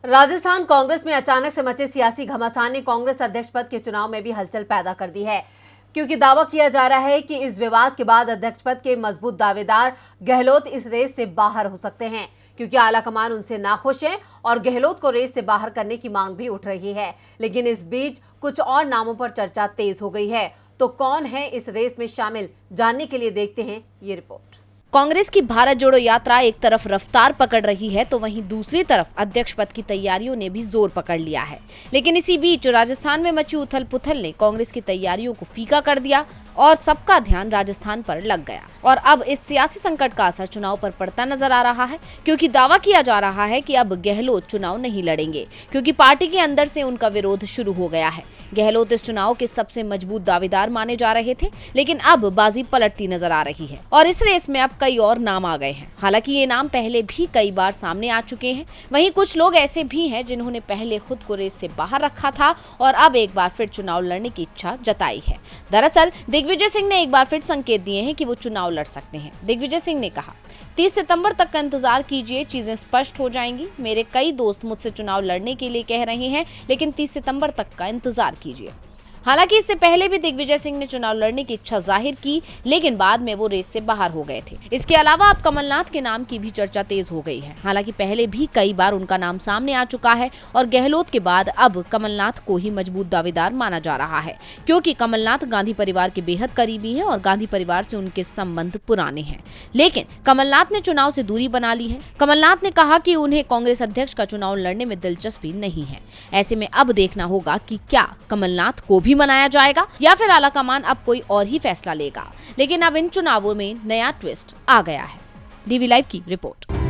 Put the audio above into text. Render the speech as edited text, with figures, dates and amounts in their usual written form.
राजस्थान कांग्रेस में अचानक से मचे सियासी घमासान ने कांग्रेस अध्यक्ष पद के चुनाव में भी हलचल पैदा कर दी है, क्योंकि दावा किया जा रहा है कि इस विवाद के बाद अध्यक्ष पद के मजबूत दावेदार गहलोत इस रेस से बाहर हो सकते हैं, क्योंकि आलाकमान उनसे नाखुश है और गहलोत को रेस से बाहर करने की मांग भी उठ रही है। लेकिन इस बीच कुछ और नामों पर चर्चा तेज हो गई है। तो कौन है इस रेस में शामिल, जानने के लिए देखते हैं ये रिपोर्ट। कांग्रेस की भारत जोड़ो यात्रा एक तरफ रफ्तार पकड़ रही है तो वहीं दूसरी तरफ अध्यक्ष पद की तैयारियों ने भी जोर पकड़ लिया है। लेकिन इसी बीच राजस्थान में मची उथल पुथल ने कांग्रेस की तैयारियों को फीका कर दिया और सबका ध्यान राजस्थान पर लग गया। और अब इस सियासी संकट का असर चुनाव पर पड़ता नजर आ रहा है, क्योंकि दावा किया जा रहा है कि अब गहलोत चुनाव नहीं लड़ेंगे, क्योंकि पार्टी के अंदर से उनका विरोध शुरू हो गया है। गहलोत इस चुनाव के सबसे मजबूत दावेदार माने जा रहे थे, लेकिन अब बाजी पलटती नजर आ रही है और इस रेस में अब कई और नाम आ गए हैं। हालांकि ये नाम पहले भी कई बार सामने आ चुके हैं। वहीं कुछ लोग ऐसे भी हैं जिन्होंने पहले खुद को रेस से बाहर रखा था और अब एक बार फिर चुनाव लड़ने की इच्छा जताई है। दरअसल दिग्विजय सिंह ने एक बार फिर संकेत दिए हैं कि वो चुनाव लड़ सकते हैं। दिग्विजय सिंह ने कहा, 30 सितंबर तक का इंतजार कीजिए, चीजें स्पष्ट हो जाएंगी। मेरे कई दोस्त मुझसे चुनाव लड़ने के लिए कह रहे हैं, लेकिन 30 सितंबर तक का इंतजार कीजिए। हालांकि इससे पहले भी दिग्विजय सिंह ने चुनाव लड़ने की इच्छा जाहिर की, लेकिन बाद में वो रेस से बाहर हो गए थे। इसके अलावा अब कमलनाथ के नाम की भी चर्चा तेज हो गई है। हालांकि पहले भी कई बार उनका नाम सामने आ चुका है और गहलोत के बाद अब कमलनाथ को ही मजबूत दावेदार माना जा रहा है, क्योंकि कमलनाथ गांधी परिवार के बेहद करीबी है और गांधी परिवार से उनके संबंध पुराने हैं। लेकिन कमलनाथ ने चुनाव से दूरी बना ली है। कमलनाथ ने कहा कि उन्हें कांग्रेस अध्यक्ष का चुनाव लड़ने में दिलचस्पी नहीं है। ऐसे में अब देखना होगा कि क्या कमलनाथ को भी मनाया जाएगा या फिर आलाकमान अब कोई और ही फैसला लेगा। लेकिन अब इन चुनावों में नया ट्विस्ट आ गया है। डीवी लाइव की रिपोर्ट।